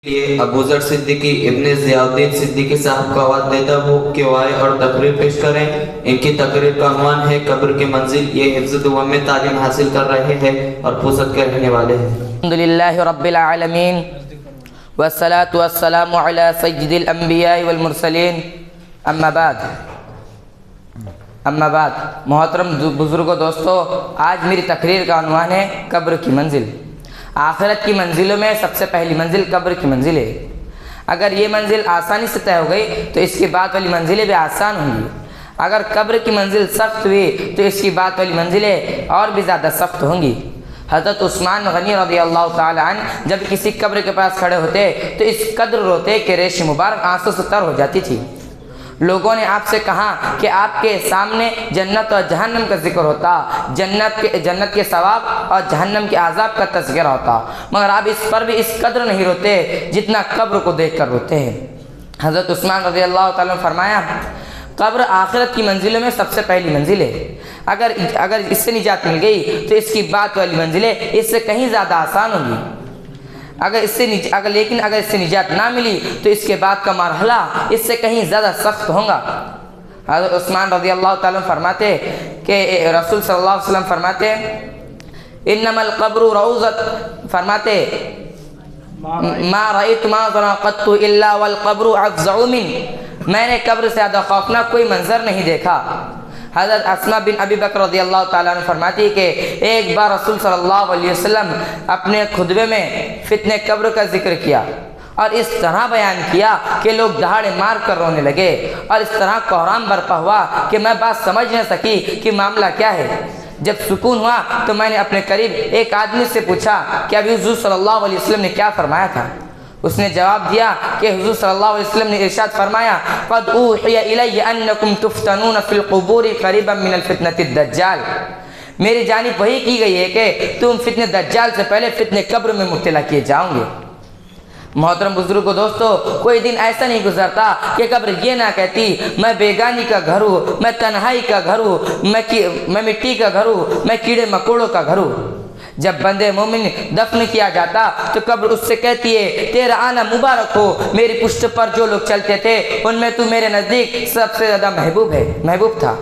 لیے ابو ذر صدیقی ابن ضیاءالدین صدیقی صاحب کو آواز دیتا ہوں کہ وہ آئے اور تقریر پیش کریں۔ ان کی تقریر کا عنوان ہے قبر کی منزل۔ یہ حفظ دعا میں تعلیم حاصل کر رہے ہیں اور پوسد کے رہنے والے ہیں۔ الحمدللہ رب العالمین والصلاة والسلام علی سید الانبیاء والمرسلین اما بعد محترم بزرگوں دوستو، آج میری تقریر کا عنوان ہے قبر کی منزل۔ آخرت کی منزلوں میں سب سے پہلی منزل قبر کی منزل ہے۔ اگر یہ منزل آسانی سے طے ہو گئی تو اس کی بعد والی منزلیں بھی آسان ہوں گی۔ اگر قبر کی منزل سخت ہوئی تو اس کی بعد والی منزلیں اور بھی زیادہ سخت ہوں گی۔ حضرت عثمان غنی رضی اللہ تعالی عنہ جب کسی قبر کے پاس کھڑے ہوتے تو اس قدر روتے کہ ریش مبارک آنسوں سے تر ہو جاتی تھی۔ لوگوں نے آپ سے کہا کہ آپ کے سامنے جنت اور جہنم کا ذکر ہوتا، جنت کے ثواب اور جہنم کے عذاب کا تذکرہ ہوتا، مگر آپ اس پر بھی اس قدر نہیں روتے جتنا قبر کو دیکھ کر روتے ہیں۔ حضرت عثمان رضی اللہ تعالیٰ نے فرمایا، قبر آخرت کی منزلوں میں سب سے پہلی منزل ہے۔ اگر اس سے نجات مل گئی تو اس کی بعد والی منزلیں اس سے کہیں زیادہ آسان ہوں گی۔ لیکن اگر اس سے نجات نہ ملی تو اس کے بعد کا مرحلہ اس سے کہیں زیادہ سخت ہوگا۔ حضرت عثمان رضی اللہ تعالیٰ فرماتے کہ رسول صلی اللہ علیہ وسلم فرماتے انما القبر روضۃ، فرماتے ما رأیت منظرا قط الا والقبر افظع من، میں نے قبر سے زیادہ خوفناک کوئی منظر نہیں دیکھا۔ حضرت اسماء بن ابی بکر رضی اللہ تعالیٰ عنہ فرماتی کہ ایک بار رسول صلی اللہ علیہ وسلم اپنے خطبے میں فتنہ قبر کا ذکر کیا اور اس طرح بیان کیا کہ لوگ دہاڑے مار کر رونے لگے اور اس طرح کوہرام برپا ہوا کہ میں بات سمجھ نہ سکی کہ معاملہ کیا ہے۔ جب سکون ہوا تو میں نے اپنے قریب ایک آدمی سے پوچھا کہ ابھی حضور صلی اللہ علیہ وسلم نے کیا فرمایا تھا۔ اس نے جواب دیا کہ حضور صلی اللہ علیہ وسلم نے ارشاد فرمایا قد اوحی الی انکم تفتنون فی القبور قریبا من الفتنۃ الدجال، میری جانب وحی کی گئی ہے کہ تم فتنہ دجال سے پہلے فتنہ قبر میں مبتلا کیے جاؤ گے۔ محترم بزرگوں دوستو، کوئی دن ایسا نہیں گزرتا کہ قبر یہ نہ کہتی میں بیگانی کا گھر ہوں، میں تنہائی کا گھر ہوں، میں مٹی کا گھر ہوں، میں کیڑے مکوڑوں کا گھر ہوں۔ جب بندے مومن دفن کیا جاتا تو قبر اس سے کہتی ہے تیرا آنا مبارک ہو، میری پشت پر جو لوگ چلتے تھے ان میں تو میرے نزدیک سب سے زیادہ محبوب تھا۔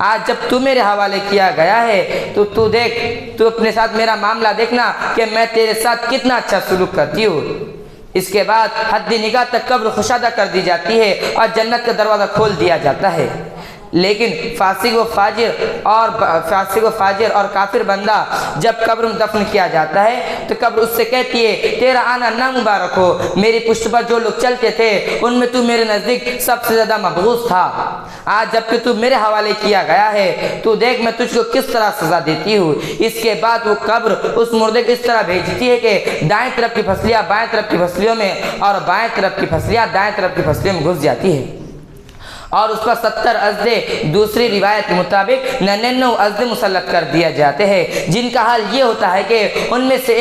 آج جب تو میرے حوالے کیا گیا ہے تو دیکھ، تو اپنے ساتھ میرا معاملہ دیکھنا کہ میں تیرے ساتھ کتنا اچھا سلوک کرتی ہوں۔ اس کے بعد حد نگاہ تک قبر کشادہ کر دی جاتی ہے اور جنت کا دروازہ کھول دیا جاتا ہے۔ لیکن فاسق و فاجر اور کافر بندہ جب قبر میں دفن کیا جاتا ہے تو قبر اس سے کہتی ہے تیرا آنا نہ مبارک ہو، میری پشت پر جو لوگ چلتے تھے ان میں تو میرے نزدیک سب سے زیادہ مبغوض تھا۔ آج جب کہ تو میرے حوالے کیا گیا ہے تو دیکھ میں تجھ کو کس طرح سزا دیتی ہوں۔ اس کے بعد وہ قبر اس مردے کو اس طرح بھیجتی ہے کہ دائیں طرف کی پھسلیاں بائیں طرف کی پھسلیوں میں اور بائیں طرف کی پھسلیاں دائیں طرف کی پھسلیوں میں گھس جاتی ہے، اور اس پر 70 عزدے دوسری روایت کے مطابق 99 عزدے مسلط کر دیا جاتے ہیں، جن کا حال یہ ہوتا ہے کہ ان میں سے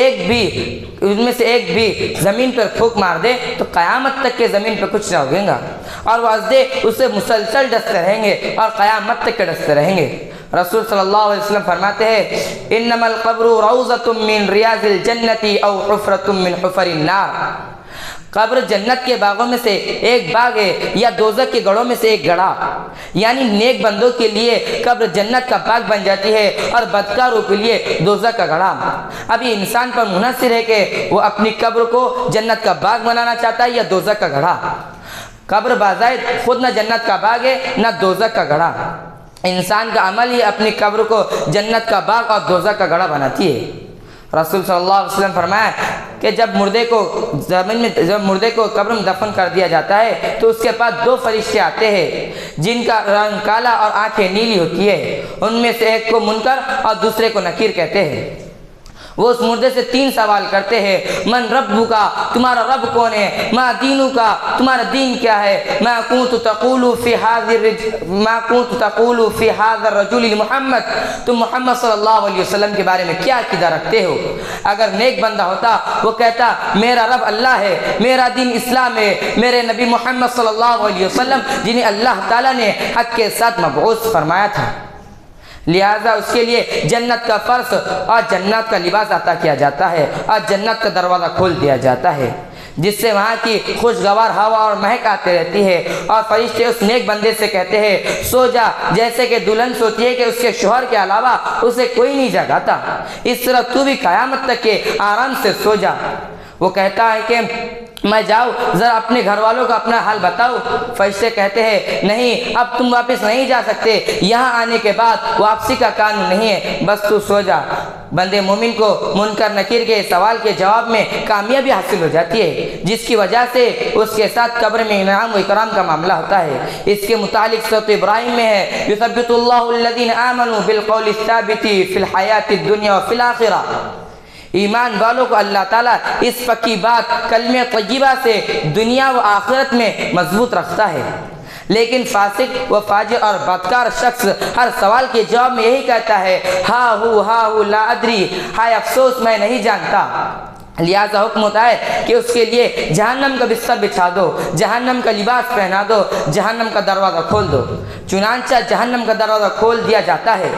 ایک بھی زمین پر پھونک مار دے تو قیامت تک کے زمین پر کچھ نہ ہوگے گا، اور وہ عزدے اسے مسلسل ڈستے رہیں گے اور قیامت تک کے ڈستے رہیں گے۔ رسول صلی اللہ علیہ وسلم فرماتے ہیں انما القبر روضۃ من ریاض الجنۃ او حفرۃ من حفر النار، قبر جنت کے باغوں میں سے ایک باغ ہے یا دوزخ کے گڑھوں میں سے ایک گڑھا، یعنی نیک بندوں کے لیے قبر جنت کا باغ بن جاتی ہے اور بدکاروں کے لیے دوزخ کا گڑھا۔ اب یہ انسان پر منحصر ہے کہ وہ اپنی قبر کو جنت کا باغ بنانا چاہتا ہے یا دوزخ کا گڑھا۔ قبر بظاہر خود نہ جنت کا باغ ہے نہ دوزخ کا گڑھا، انسان کا عمل ہی اپنی قبر کو جنت کا باغ اور دوزخ کا گڑھا بناتی ہے۔ رسول صلی اللہ علیہ وسلم فرمایا کہ جب مردے کو قبر میں دفن کر دیا جاتا ہے تو اس کے پاس 2 فرشتے آتے ہیں جن کا رنگ کالا اور آنکھیں نیلی ہوتی ہے، ان میں سے ایک کو منکر اور دوسرے کو نکیر کہتے ہیں۔ وہ اس مردے سے 3 سوال کرتے ہیں، من ربو کا، تمہارا رب کون ہے، ما دینو کا، تمہارا دین کیا ہے، ما کنت تقول فی هذا الرجل محمد، تم محمد صلی اللہ علیہ وسلم کے بارے میں کیا عقیدہ رکھتے ہو۔ اگر نیک بندہ ہوتا وہ کہتا میرا رب اللہ ہے، میرا دین اسلام ہے، میرے نبی محمد صلی اللہ علیہ وسلم جنہیں اللہ تعالیٰ نے حق کے ساتھ مبعوث فرمایا تھا۔ لہذا اس کے لیے جنت کا فرش اور جنت کا لباس عطا کیا جاتا ہے اور جنت کا دروازہ کھول دیا جاتا ہے۔ جس سے وہاں کی خوشگوار ہوا اور مہک آتی رہتی ہے، اور فرشتے اس نیک بندے سے کہتے ہیں سو جا، جیسے کہ دلہن سوتی ہے کہ اس کے شوہر کے علاوہ اسے کوئی نہیں جگاتا، اس طرح تو بھی قیامت تک کے آرام سے سو جا۔ وہ کہتا ہے کہ میں جاؤ، ذرا اپنے گھر والوں کو اپنا حال بتاؤ۔ فرشتے کہتے ہیں نہیں، اب تم واپس نہیں جا سکتے، یہاں آنے کے بعد واپسی کا قانون نہیں ہے، بس تو سو جا۔ بندے مومن کو منکر نکیر کے سوال کے جواب میں کامیابی حاصل ہو جاتی ہے، جس کی وجہ سے اس کے ساتھ قبر میں انعام و اکرام کا معاملہ ہوتا ہے۔ اس کے متعلق سورۃ ابراہیم میں ہے یثبت اللہ الذین آمنوا بالقول الثابت فی الحیاۃ الدنیا وفی الآخرہ۔ ایمان والوں کو اللہ تعالیٰ اس پکی بات کلمہ طیبہ سے دنیا و آخرت میں مضبوط رکھتا ہے، لیکن فاسق و فاجر اور بدکار شخص ہر سوال کے جواب میں یہی کہتا ہے ہا ہو لا ادری، ہائے افسوس میں نہیں جانتا۔ لہذا حکم ہوتا ہے کہ اس کے لیے جہنم کا بستر بچھا دو، جہنم کا لباس پہنا دو، جہنم کا دروازہ کھول دو۔ چنانچہ جہنم کا دروازہ کھول دیا جاتا ہے،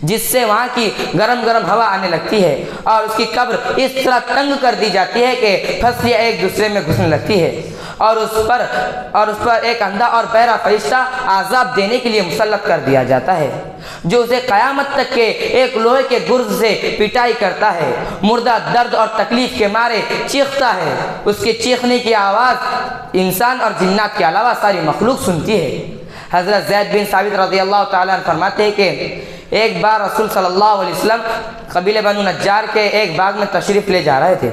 جس سے وہاں کی گرم گرم ہوا آنے لگتی ہے، اور اس کی قبر اس طرح تنگ کر دی جاتی ہے کہ پھسلیاں ایک دوسرے میں گھسنے لگتی ہے، اور اس پر ایک اندھا اور بہرا فرشتہ عذاب دینے کے لیے مسلط کر دیا جاتا ہے، جو اسے قیامت تک کے ایک لوہے کے گرز سے پٹائی کرتا ہے۔ مردہ درد اور تکلیف کے مارے چیختا ہے، اس کے چیخنے کی آواز انسان اور جنات کے علاوہ ساری مخلوق سنتی ہے۔ حضرت زید بن ثابت رضی اللہ تعالیٰ عنہ فرماتے ہیں کہ ایک بار رسول صلی اللہ علیہ وسلم قبیلہ بنو نجار کے ایک باغ میں تشریف لے جا رہے تھے۔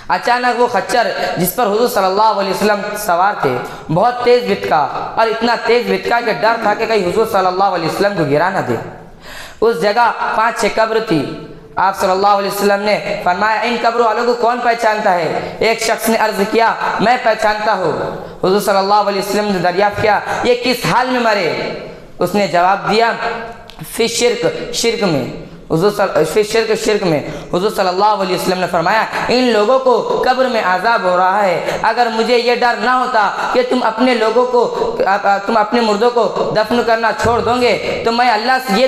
اچانک وہ خچر جس پر حضور صلی اللہ علیہ وسلم سوار تھے بہت تیز بھٹکا، اور اتنا تیز بھٹکا کہ ڈر تھا کہ کہیں حضور صلی اللہ علیہ وسلم کو گرا نہ دے۔ اس جگہ 5-6 قبر تھی۔ آپ صلی اللہ علیہ وسلم نے فرمایا ان قبر والوں کو کون پہچانتا ہے؟ ایک شخص نے عرض کیا میں پہچانتا ہوں۔ حضور صلی اللہ علیہ وسلم نے دریافت کیا یہ کس حال میں مرے؟ اس نے جواب دیا فی شرک میں۔ حضور صلی اللہ علیہ وسلم نے فرمایا ان لوگوں کو قبر میں عذاب ہو رہا ہے، اگر مجھے یہ ڈر نہ ہوتا کہ تم اپنے مردوں کو دفن کرنا چھوڑ دو گے تو میں اللہ سے یہ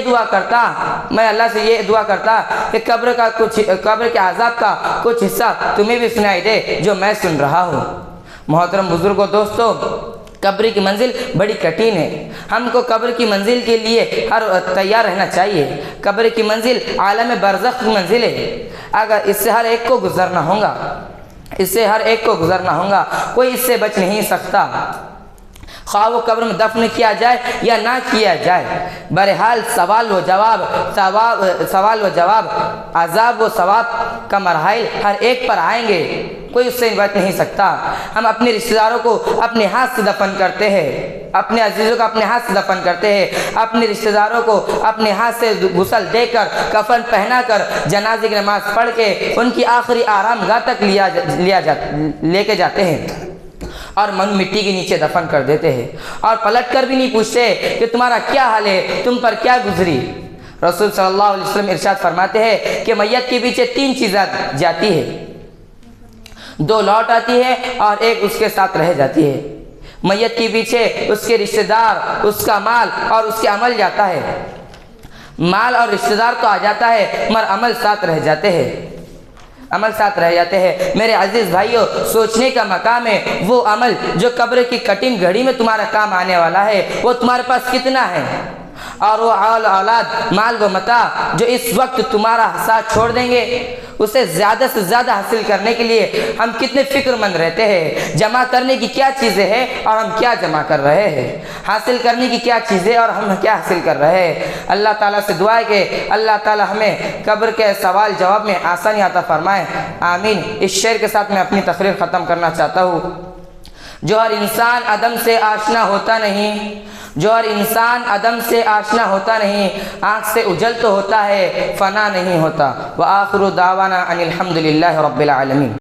دعا کرتا کہ قبر کے عذاب کا کچھ حصہ تمہیں بھی سنائی دے جو میں سن رہا ہوں۔ محترم بزرگوں، دوستو، قبر کی منزل بڑی کٹھن ہے۔ ہم کو قبر کی منزل کے لیے ہر تیار رہنا چاہیے۔ قبر کی منزل عالم برزخ کی منزل ہے، اگر اس سے ہر ایک کو گزرنا ہوگا، کوئی اس سے بچ نہیں سکتا، خواہ وہ قبر میں دفن کیا جائے یا نہ کیا جائے۔ بہرحال سوال و جواب، عذاب و ثواب کا مراحل ہر ایک پر آئیں گے، کوئی اس سے بچ نہیں سکتا۔ ہم اپنے رشتہ داروں کو اپنے ہاتھ سے دفن کرتے ہیں، اپنے عزیزوں کو اپنے ہاتھ سے دفن کرتے ہیں، اپنے رشتہ داروں کو اپنے ہاتھ سے غسل دے کر، کفن پہنا کر، جنازے کی نماز پڑھ کے ان کی آخری آرام گاہ تک لے کے جاتے ہیں، اور مٹی کے نیچے دفن کر دیتے ہیں، اور پلٹ کر بھی نہیں پوچھتے کہ تمہارا کیا حال ہے، تم پر کیا گزری۔ رسول صلی اللہ علیہ وسلم ارشاد فرماتے ہیں کہ میت کے پیچھے 3 چیزیں جاتی ہے، 2 لوٹ آتی ہے اور 1 اس کے ساتھ رہ جاتی ہے۔ میت کے پیچھے اس کے رشتہ دار، اس کا مال اور اس کے عمل جاتا ہے۔ مال اور رشتہ دار تو آ جاتا ہے مگر عمل ساتھ رہ جاتے ہیں۔ میرے عزیز بھائیوں، سوچنے کا مقام ہے وہ عمل جو قبر کی کٹھن گھڑی میں تمہارا کام آنے والا ہے وہ تمہارے پاس کتنا ہے، اور وہ اولاد، مال و متاع جو اس وقت تمہارا ساتھ چھوڑ دیں گے اسے زیادہ سے زیادہ حاصل کرنے کے لیے ہم کتنے فکر مند رہتے ہیں۔ جمع کرنے کی کیا چیزیں ہیں اور ہم کیا جمع کر رہے ہیں، حاصل کرنے کی کیا چیزیں اور ہم کیا حاصل کر رہے ہیں۔ اللہ تعالیٰ سے دعا ہے کہ اللہ تعالیٰ ہمیں قبر کے سوال جواب میں آسانی عطا فرمائے، آمین۔ اس شعر کے ساتھ میں اپنی تقریر ختم کرنا چاہتا ہوں۔ جو ہر انسان عدم سے آشنا ہوتا نہیں، آنکھ سے اجل تو ہوتا ہے، فنا نہیں ہوتا۔ وآخر دعوانا ان الحمد للہ رب العالمین۔